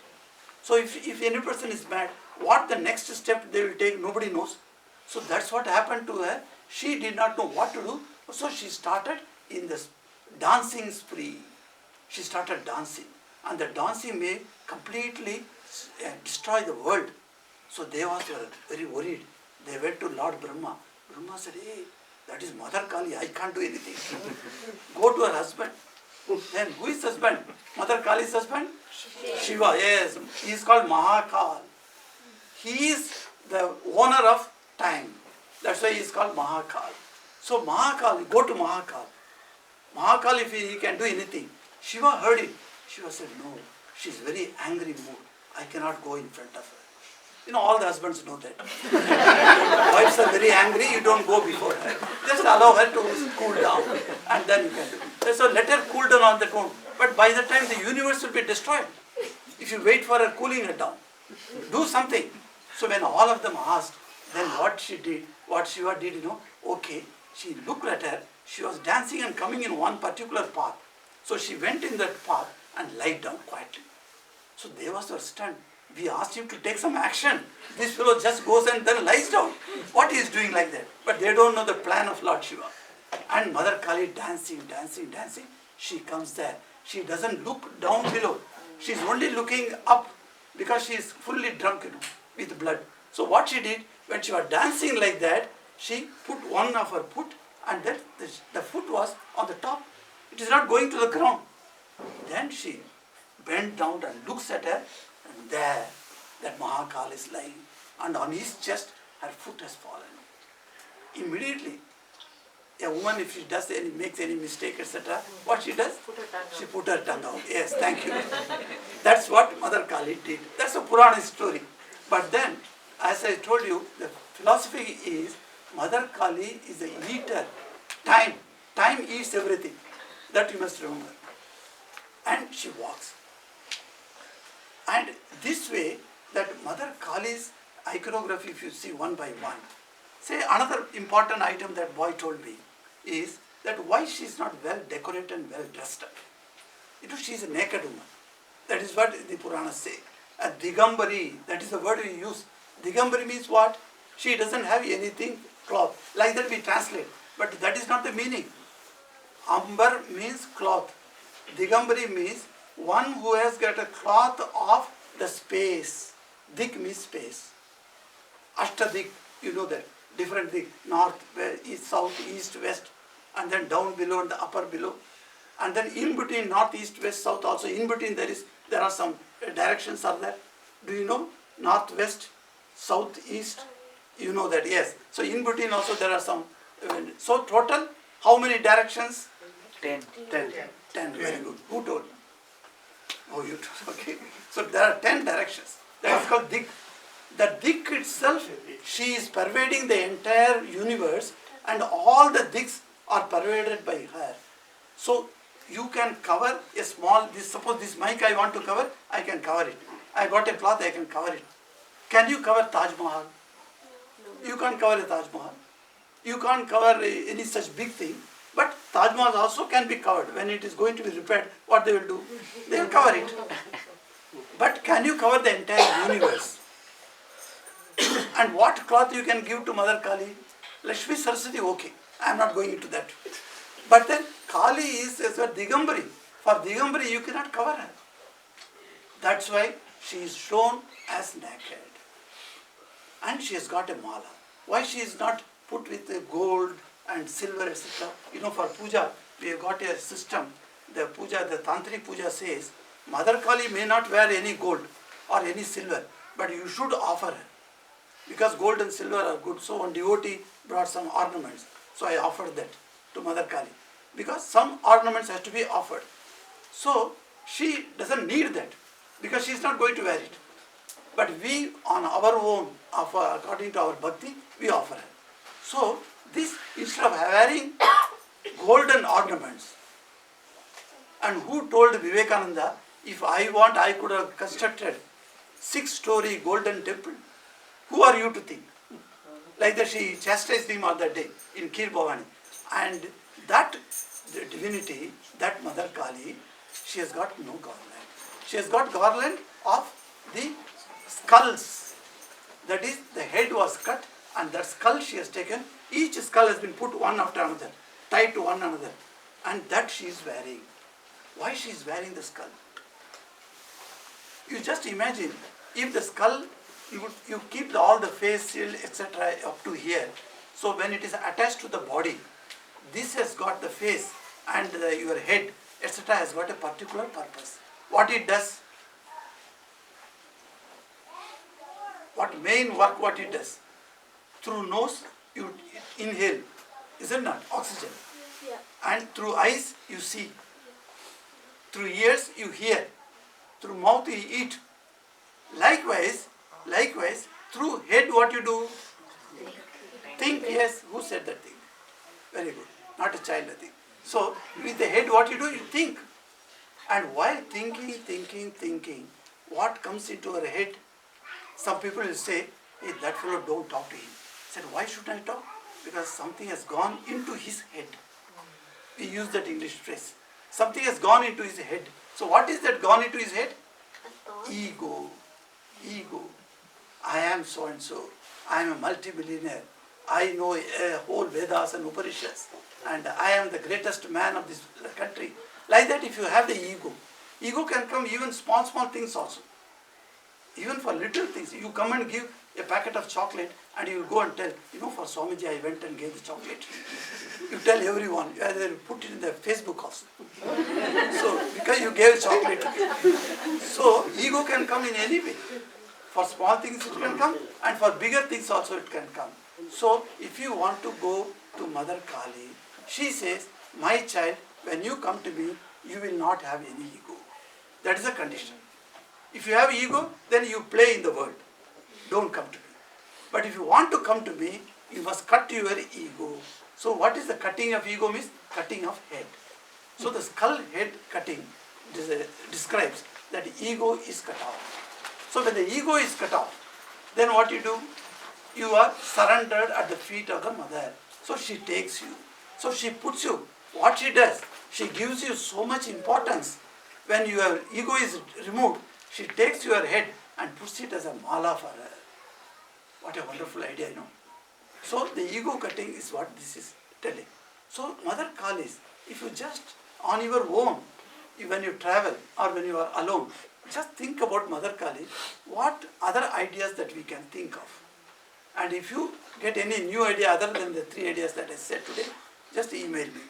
So if any person is mad, what the next step they will take, nobody knows. So that's what happened to her. She did not know what to do. So she started in this dancing spree. She started dancing. And the dancing may completely destroy the world. So they were very worried. They went to Lord Brahma. Brahma said, hey, that is Mother Kali, I can't do anything. Go to her husband. Then who is husband? Mother Kali's husband? Shiva, yes. He is called Mahakal. He is the owner of time. That's why he is called Mahakal. So Mahakal, go to Mahakal. Mahakal, if he can do anything. Shiva heard it. Shiva said, no, she is very angry mood. I cannot go in front of her. You know, all the husbands know that. Wives are very angry, you don't go before her. Just allow her to cool down and then you can do it. So let her cool down on that own. But by the time the universe will be destroyed, if you wait for her cooling her down, do something. So when all of them asked, then what she did, what Shiva did, okay, she looked at her, she was dancing and coming in one particular path. So she went in that path and lied down quietly. So Devas were stunned. We asked him to take some action. This fellow just goes and then lies down. What he is doing like that? But they don't know the plan of Lord Shiva. And Mother Kali dancing. She comes there. She doesn't look down below. She's only looking up because she is fully drunk with blood. So what she did, when she was dancing like that, she put one of her foot and then the foot was on the top. It is not going to the ground. Then she bent down and looks at her, and there that Mahakal is lying, and on his chest her foot has fallen. Immediately, a woman, if she makes any mistake, etc., what she does? She put her tongue out. Yes, thank you. That's what Mother Kali did. That's a Purana story. But then, as I told you, the philosophy is Mother Kali is the eater. Time eats everything. That you must remember. And she walks. And this way, that Mother Kali's iconography, if you see one by one, say another important item that boy told me is that why she is not well decorated and well dressed up. She is a naked woman. That is what the Puranas say. A Digambari, that is the word we use. Digambari means what? She doesn't have anything cloth. Like that we translate. But that is not the meaning. Ambar means cloth. Digambari means one who has got a cloth of the space. Dik means space. Ashtadik, you know that. Different dik. North, east, south, east, west. And then down below and the upper below. And then in between north, east, west, south also. In between there are some directions are there. Do you know? North, west, south, east. You know that, yes. So in between also there are some. So total, how many directions? 10. 10, very good. Who told? Oh, you told, okay. So there are 10 directions. That is called Dik. The Dik itself, she is pervading the entire universe and all the Diks are pervaded by her. So you can cover a small, suppose this mic I want to cover, I can cover it. I got a cloth, I can cover it. Can you cover Taj Mahal? You can't cover a Taj Mahal. You can't cover any such big thing. But Taj Mahal also can be covered. When it is going to be repaired, what they will do? They will cover it. But can you cover the entire universe? And what cloth you can give to Mother Kali? Lakshmi Saraswati, okay. I am not going into that. But then Kali is as a Digambari. For Digambari, you cannot cover her. That's why she is shown as naked. And she has got a mala. Why she is not put with gold and silver, etc. For puja, we have got a system. The Tantric puja says, Mother Kali may not wear any gold or any silver, but you should offer her. Because gold and silver are good, so one devotee brought some ornaments. So I offered that to Mother Kali. Because some ornaments has to be offered. So she doesn't need that because she is not going to wear it. But we on our own, according to our bhakti, we offer her. So this, instead of wearing golden ornaments, and who told Vivekananda, if I want, I could have constructed 6-story golden temple. Who are you to think? Like that she chastised him on that day in Kir Bhavani. And that the divinity, that Mother Kali, she has got no garland. She has got garland of the skulls. That is, the head was cut and that skull she has taken. Each skull has been put one after another, tied to one another. And that she is wearing. Why she is wearing the skull? You just imagine, if the skull, you keep all the face, shield, etc. up to here. So when it is attached to the body, this has got the face and your head, etc. has got a particular purpose. What it does? What main work what it does? Through nose you inhale, isn't it? Oxygen. Yeah. And through eyes you see. Through ears you hear. Through mouth you eat. Likewise, through head what you do? Think. Yes, who said that thing? Very good. Not a child, I think. So, with the head what you do? You think. And while thinking, what comes into our head? Some people will say, hey, that fellow, don't talk to him. I said, why should I talk? Because something has gone into his head. We use that English phrase. Something has gone into his head. So what is that gone into his head? Ego. I am so and so. I am a multi-billionaire. I know whole Vedas and Upanishads. And I am the greatest man of this country. Like that, if you have the ego can come even small things also. Even for little things. You come and give a packet of chocolate and you will go and tell, for Swamiji I went and gave the chocolate. You tell everyone, you either put it in the Facebook also. So, because you gave chocolate to him. So, ego can come in any way. For small things it can come and for bigger things also it can come. So, if you want to go to Mother Kali, she says, my child, when you come to me, you will not have any ego. That is a condition. If you have ego, then you play in the world. Don't come to me. But if you want to come to me, you must cut your ego. So what is the cutting of ego means? Cutting of head. So the skull head cutting describes that ego is cut off. So when the ego is cut off, then what you do? You are surrendered at the feet of the mother. So she takes you. So she puts you. What she does? She gives you so much importance. When your ego is removed, she takes your head and puts it as a mala for her. What a wonderful idea, So the ego cutting is what this is telling. So Mother Kali, if you just on your own, when you travel or when you are alone, just think about Mother Kali, what other ideas that we can think of. And if you get any new idea other than the 3 ideas that I said today, just email me.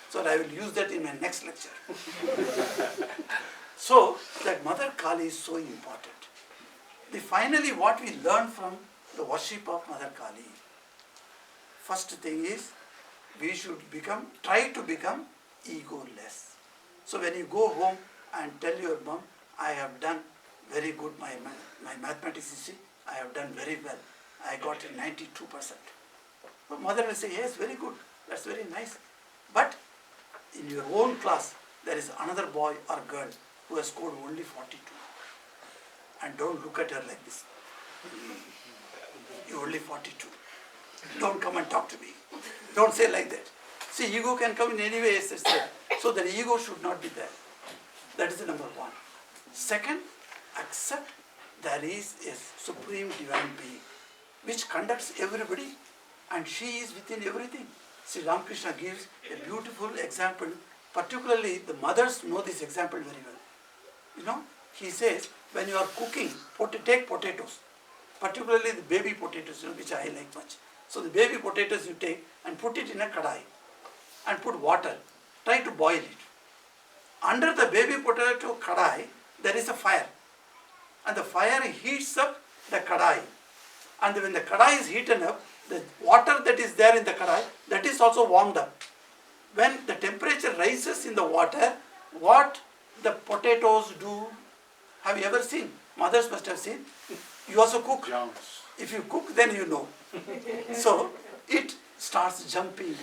So I will use that in my next lecture. So that Mother Kali is so important. Finally what we learn from the worship of Mother Kali. First thing is, we should try to become egoless. So when you go home and tell your mom, I have done very good, my mathematics, you see, I have done very well. I got 92%. So mother will say, yes, very good, that's very nice. But in your own class, there is another boy or girl who has scored only 42. And don't look at her like this. You're only 42. Don't come and talk to me. Don't say like that. See, ego can come in any way, as I said. So the ego should not be there. That is the number one. Second, accept there is a supreme divine being which conducts everybody and she is within everything. Sri Ramakrishna gives a beautiful example. Particularly the mothers know this example very well. He says, when you are cooking, take potatoes, particularly the baby potatoes, which I like much. So the baby potatoes you take and put it in a kadai and put water. Try to boil it. Under the baby potato kadai, there is a fire. And the fire heats up the kadai. And when the kadai is heated up, the water that is there in the kadai, that is also warmed up. When the temperature rises in the water, what the potatoes do, have you ever seen? Mothers must have seen. You also cook. Jumps. If you cook, then you know. So it starts jumping.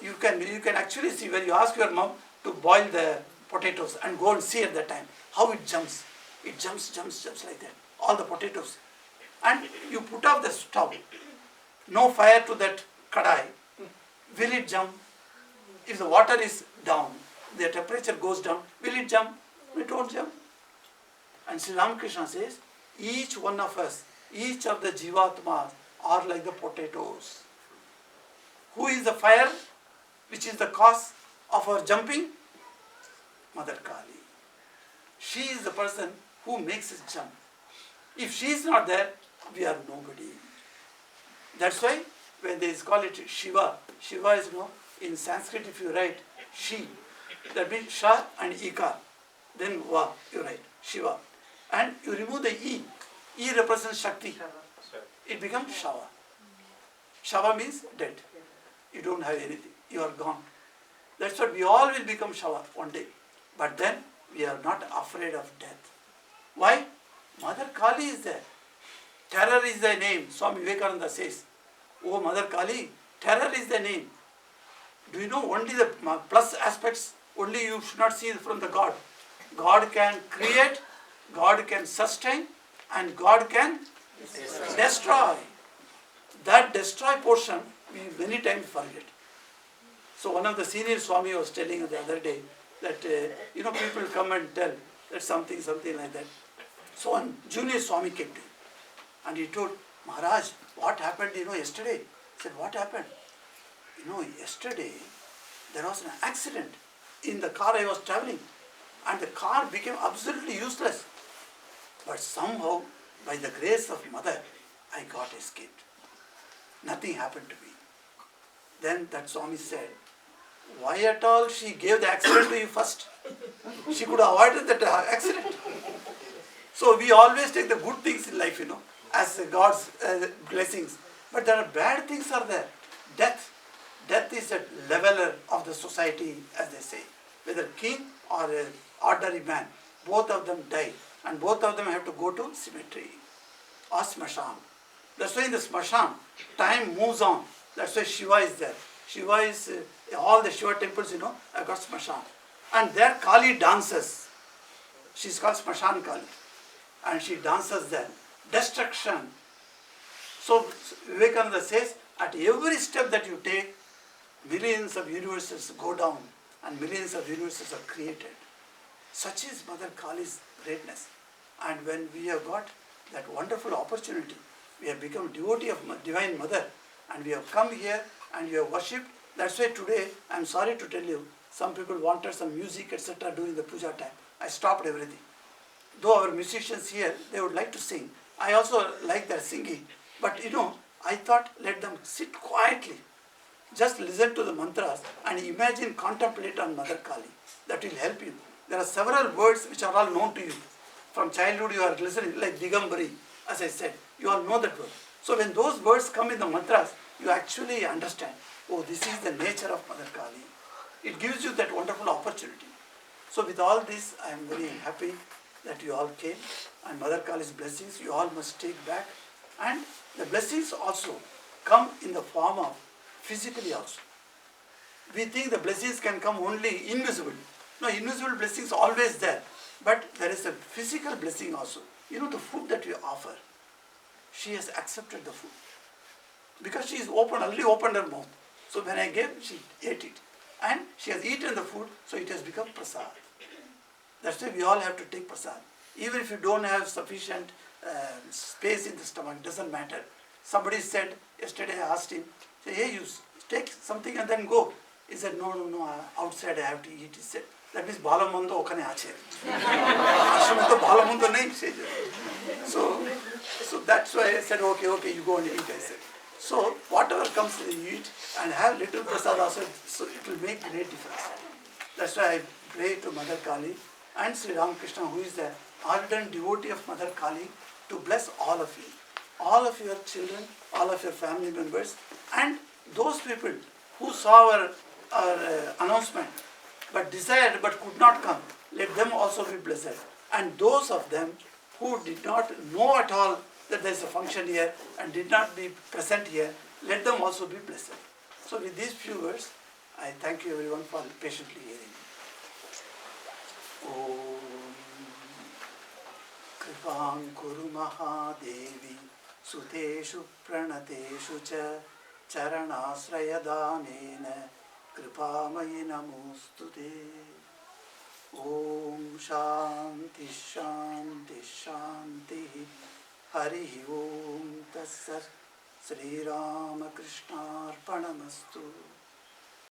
You can actually see when you ask your mom to boil the potatoes and go and see at that time how it jumps. It jumps like that. All the potatoes. And you put off the stove. No fire to that kadai. Will it jump? If the water is down, the temperature goes down, will it jump? It won't jump. And Sri Ramakrishna says, each one of us, each of the jivatmas are like the potatoes. Who is the fire which is the cause of our jumping? Mother Kali. She is the person who makes us jump. If she is not there, we are nobody. That's why when they call it Shiva, Shiva is in Sanskrit if you write Shi, that means Sha and Ikar, then Va, you write Shiva. And you remove the E. E represents Shakti. It becomes Shava. Shava means dead. You don't have anything. You are gone. That's what we all will become Shava one day. But then we are not afraid of death. Why? Mother Kali is there. Terror is the name. Swami Vivekananda says, oh Mother Kali, terror is the name. Do you know only the plus aspects? Only you should not see from the God. God can create, God can sustain, and God can destroy. That destroy portion we many times forget. So one of the senior Swami was telling the other day that people come and tell that something like that. So one junior Swami came to him and he told, Maharaj, what happened yesterday? He said, what happened? Yesterday there was an accident in the car I was traveling and the car became absolutely useless. But somehow, by the grace of Mother, I got escaped. Nothing happened to me. Then that Swami said, why at all she gave the accident to you first? She could have avoided that accident. So we always take the good things in life, as God's blessings. But there are bad things are there. Death. Death is a leveler of the society, as they say. Whether king or an ordinary man, both of them die. And both of them have to go to cemetery or smashan. That's why in the smashan, time moves on. That's why Shiva is there. Shiva is, all the Shiva temples, have got smashan. And there Kali dances. She's called Smashan Kali. And she dances there. Destruction. So Vivekananda says, at every step that you take, millions of universes go down and millions of universes are created. Such is Mother Kali's greatness. And when we have got that wonderful opportunity, we have become devotee of Divine Mother and we have come here and we have worshipped. That's why today, I am sorry to tell you, some people wanted some music, etc. during the puja time. I stopped everything. Though our musicians here, they would like to sing. I also like their singing. But I thought let them sit quietly. Just listen to the mantras and imagine, contemplate on Mother Kali. That will help you. There are several words which are all known to you. From childhood you are listening, like Digambari, as I said. You all know that word. So when those words come in the mantras, you actually understand, oh, this is the nature of Mother Kali. It gives you that wonderful opportunity. So with all this, I am very happy that you all came. And Mother Kali's blessings, you all must take back. And the blessings also come in the form of physically also. We think the blessings can come only invisible. No, invisible blessings are always there. But there is a physical blessing also. The food that we offer. She has accepted the food. Because she is already opened her mouth. So when I gave, she ate it. And she has eaten the food, so it has become prasad. That's why we all have to take prasad. Even if you don't have sufficient space in the stomach, it doesn't matter. Somebody said, yesterday I asked him, say, hey, you take something and then go. He said, no, outside I have to eat. He said, that means balamundo okane ache. Ashramito balamundo nahi seja. So that's why I said, okay, you go and eat, I said. So whatever comes you eat and have little prasad also, so it will make great difference. That's why I pray to Mother Kali and Sri Ramakrishna, who is the ardent devotee of Mother Kali, to bless all of you. all of your children, all of your family members, and those people who saw our announcement but desired but could not come, let them also be blessed. And those of them who did not know at all that there is a function here and did not be present here, let them also be blessed. So with these few words, I thank you everyone for patiently hearing. Om Kripam Kuru Mahadevi Suteshu Pranateshu Cha Charanasrayadanena Kripamayi Namostute. Om Shanti Shanti Shanti Hari Om Tassat Sri Ramakrishna Arpanamastu.